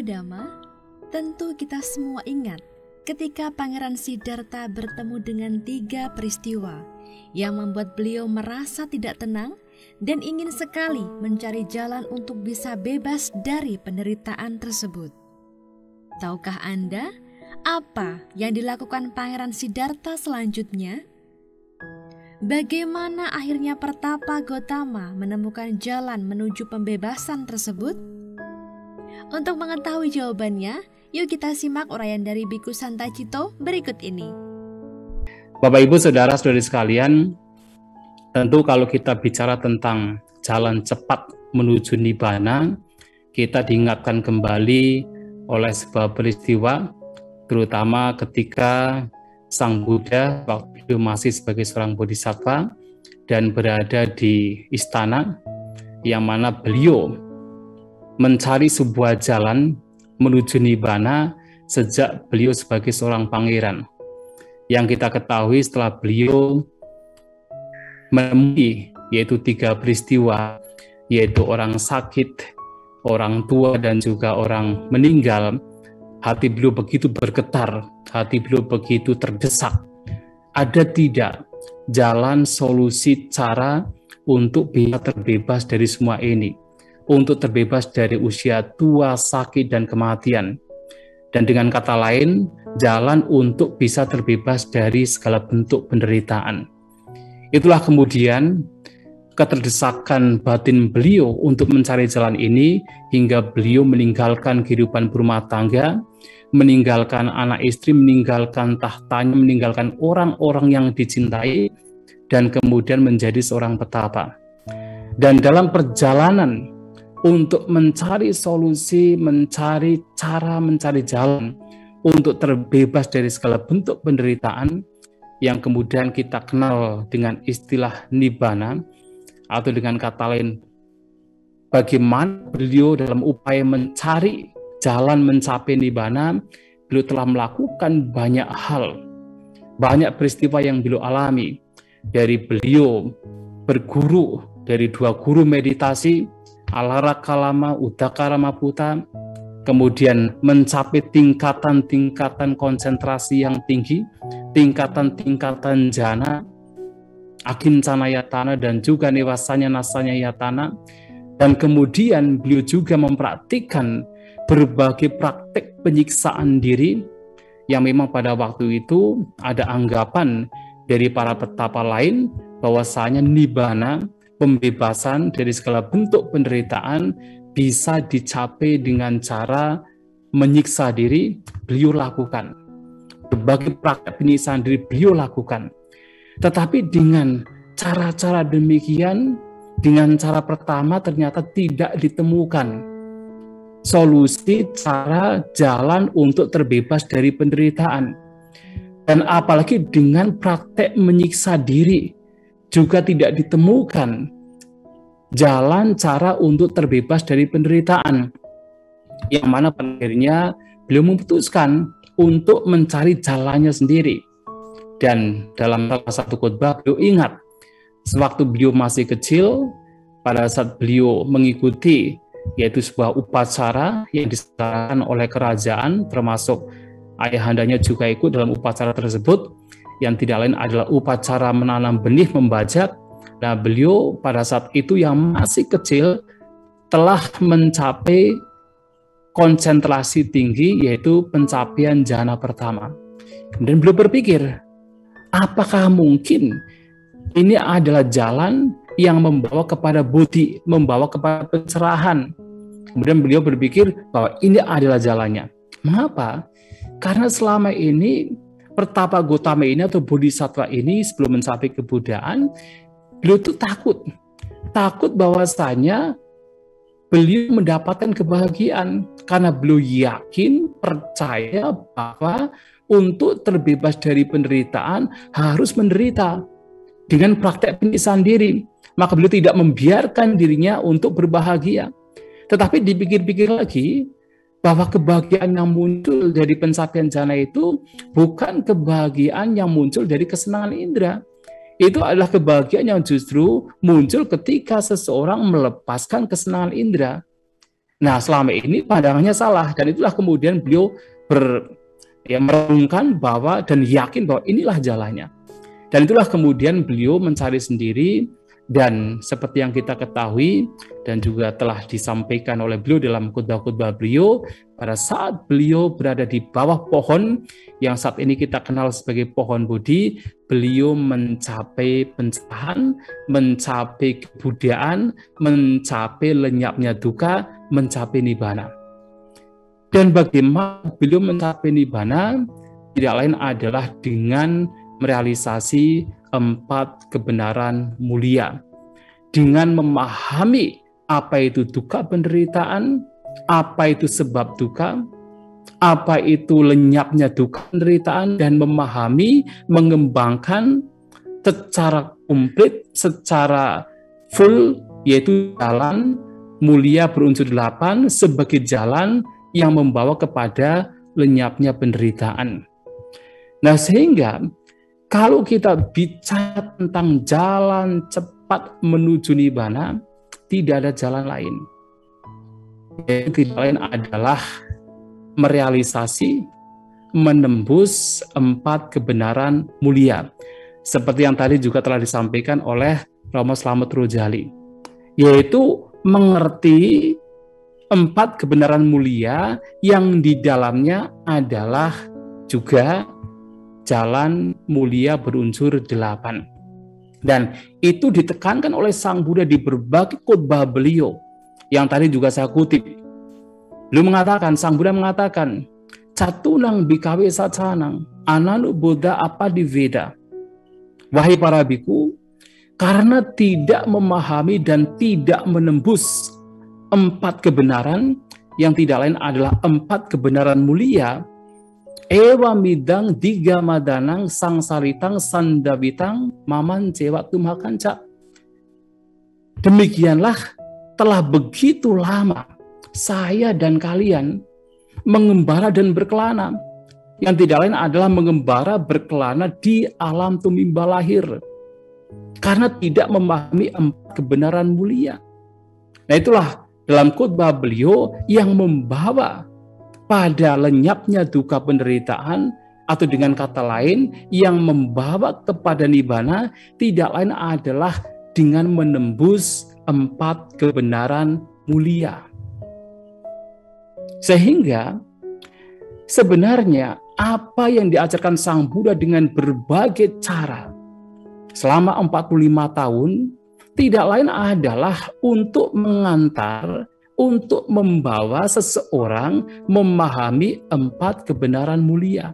Dhamma, tentu kita semua ingat ketika Pangeran Siddhartha bertemu dengan 3 peristiwa yang membuat beliau merasa tidak tenang dan ingin sekali mencari jalan untuk bisa bebas dari penderitaan tersebut. Tahukah Anda apa yang dilakukan Pangeran Siddhartha selanjutnya? Bagaimana akhirnya Pertapa Gotama menemukan jalan menuju pembebasan tersebut? Untuk mengetahui jawabannya, yuk kita simak uraian dari Biku Santacito berikut ini. Bapak Ibu Saudara-saudari sekalian, tentu kalau kita bicara tentang jalan cepat menuju Nibbana, kita diingatkan kembali oleh sebuah peristiwa, terutama ketika Sang Buddha waktu itu masih sebagai seorang bodhisattva dan berada di istana, yang mana beliau mencari sebuah jalan menuju Nibbana sejak beliau sebagai seorang pangeran. Yang kita ketahui setelah beliau menemui yaitu 3 peristiwa, yaitu orang sakit, orang tua, dan juga orang meninggal, hati beliau begitu bergetar, hati beliau begitu terdesak. Ada tidak jalan solusi cara untuk bisa terbebas dari semua ini, untuk terbebas dari usia tua, sakit, dan kematian. Dan dengan kata lain, jalan untuk bisa terbebas dari segala bentuk penderitaan. Itulah kemudian keterdesakan batin beliau untuk mencari jalan ini hingga beliau meninggalkan kehidupan berumah tangga, meninggalkan anak istri, meninggalkan tahtanya, meninggalkan orang-orang yang dicintai, dan kemudian menjadi seorang petapa. Dan dalam perjalanan untuk mencari solusi, mencari cara, mencari jalan untuk terbebas dari segala bentuk penderitaan yang kemudian kita kenal dengan istilah Nibbana, atau dengan kata lain, bagaimana beliau dalam upaya mencari jalan mencapai Nibbana, beliau telah melakukan banyak hal, banyak peristiwa yang beliau alami. Dari beliau berguru dari 2 guru meditasi, Alara Kalama, Udakara Maputa, kemudian mencapai tingkatan-tingkatan konsentrasi yang tinggi, tingkatan-tingkatan jana, Akincana Yatana, dan juga Newasanya Nasanya Yatana. Dan kemudian beliau juga mempraktikkan berbagai praktek penyiksaan diri yang memang pada waktu itu ada anggapan dari para petapa lain bahwasanya Nibbana, pembebasan dari segala bentuk penderitaan, bisa dicapai dengan cara menyiksa diri. Beliau lakukan berbagai praktek penyiksaan diri, beliau lakukan. Tetapi dengan cara-cara demikian, dengan cara pertama ternyata tidak ditemukan solusi, cara, jalan untuk terbebas dari penderitaan. Dan apalagi dengan praktek menyiksa diri juga tidak ditemukan jalan, cara untuk terbebas dari penderitaan. Yang mana pada akhirnya beliau memutuskan untuk mencari jalannya sendiri. Dan dalam salah satu khotbah beliau ingat, sewaktu beliau masih kecil, pada saat beliau mengikuti yaitu sebuah upacara yang diselenggarakan oleh kerajaan, termasuk ayahandanya juga ikut dalam upacara tersebut, yang tidak lain adalah upacara menanam benih membajak. Nah, beliau pada saat itu yang masih kecil telah mencapai konsentrasi tinggi, yaitu pencapaian jana pertama. Dan beliau berpikir, apakah mungkin ini adalah jalan yang membawa kepada buddhi, membawa kepada pencerahan? Kemudian beliau berpikir bahwa ini adalah jalannya. Mengapa? Karena selama ini Pertapa Gotama ini atau bodhisattva ini sebelum mencapai kebuddhaan, beliau itu takut bahwasanya beliau mendapatkan kebahagiaan karena beliau yakin, percaya bahwa untuk terbebas dari penderitaan harus menderita dengan praktek penyiksaan diri. Maka beliau tidak membiarkan dirinya untuk berbahagia. Tetapi dipikir-pikir lagi, bahwa kebahagiaan yang muncul dari pencapaian jana itu bukan kebahagiaan yang muncul dari kesenangan indera. Itu adalah kebahagiaan yang justru muncul ketika seseorang melepaskan kesenangan indera. Nah, selama ini pandangannya salah, dan itulah kemudian beliau merenungkan bahwa dan yakin bahwa inilah jalannya. Dan itulah kemudian beliau mencari sendiri, dan seperti yang kita ketahui dan juga telah disampaikan oleh beliau dalam khotbah-khotbah beliau, pada saat beliau berada di bawah pohon yang saat ini kita kenal sebagai pohon Bodhi, beliau mencapai pencerahan, mencapai kebudayaan, mencapai lenyapnya duka, mencapai nibbana. Dan bagaimana beliau mencapai nibbana? Tidak lain adalah dengan merealisasi 4 kebenaran mulia, dengan memahami apa itu duka penderitaan, apa itu sebab duka, apa itu lenyapnya duka penderitaan, dan memahami, mengembangkan secara komplit, secara full, yaitu jalan mulia berunsur 8 sebagai jalan yang membawa kepada lenyapnya penderitaan. Nah, sehingga kalau kita bicara tentang jalan cepat menuju nibbana, tidak ada jalan lain. Yang tidak lain adalah merealisasi, menembus 4 kebenaran mulia. Seperti yang tadi juga telah disampaikan oleh Romo Slamet Rojali, yaitu mengerti 4 kebenaran mulia yang di dalamnya adalah juga jalan mulia berunsur 8. Dan itu ditekankan oleh Sang Buddha di berbagai khotbah beliau, yang tadi juga saya kutip. Beliau mengatakan, Sang Buddha mengatakan, catunang bikawe sacanang, ananu Buddha apa di Veda. Wahai para biku, karena tidak memahami dan tidak menembus 4 kebenaran, yang tidak lain adalah 4 kebenaran mulia, ewa midang diga madanang sang saritang sandabitang maman cewa tumhakanca. Demikianlah telah begitu lama saya dan kalian mengembara dan berkelana, yang tidak lain adalah mengembara berkelana di alam tumimba lahir, karena tidak memahami 4 kebenaran mulia. Nah, itulah dalam khotbah beliau yang membawa pada lenyapnya duka penderitaan, atau dengan kata lain yang membawa kepada nibbana, tidak lain adalah dengan menembus 4 kebenaran mulia. Sehingga sebenarnya apa yang diajarkan Sang Buddha dengan berbagai cara selama 45 tahun tidak lain adalah untuk mengantar, untuk membawa seseorang memahami 4 kebenaran mulia.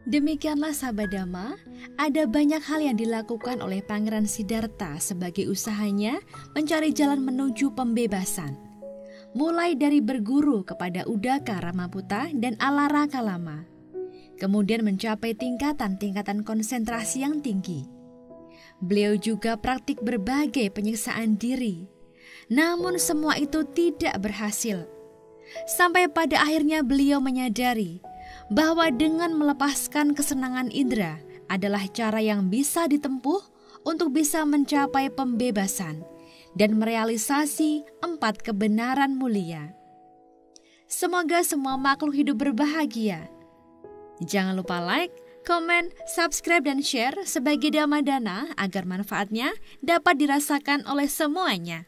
Demikianlah sahabat Dhamma, ada banyak hal yang dilakukan oleh Pangeran Siddhartha sebagai usahanya mencari jalan menuju pembebasan. Mulai dari berguru kepada Udaka Ramaputta dan Alara Kalama, kemudian mencapai tingkatan-tingkatan konsentrasi yang tinggi. Beliau juga praktik berbagai penyiksaan diri. Namun semua itu tidak berhasil. Sampai pada akhirnya beliau menyadari bahwa dengan melepaskan kesenangan indera adalah cara yang bisa ditempuh untuk bisa mencapai pembebasan dan merealisasi 4 kebenaran mulia. Semoga semua makhluk hidup berbahagia. Jangan lupa like, komen, subscribe, dan share sebagai Dhammadana agar manfaatnya dapat dirasakan oleh semuanya.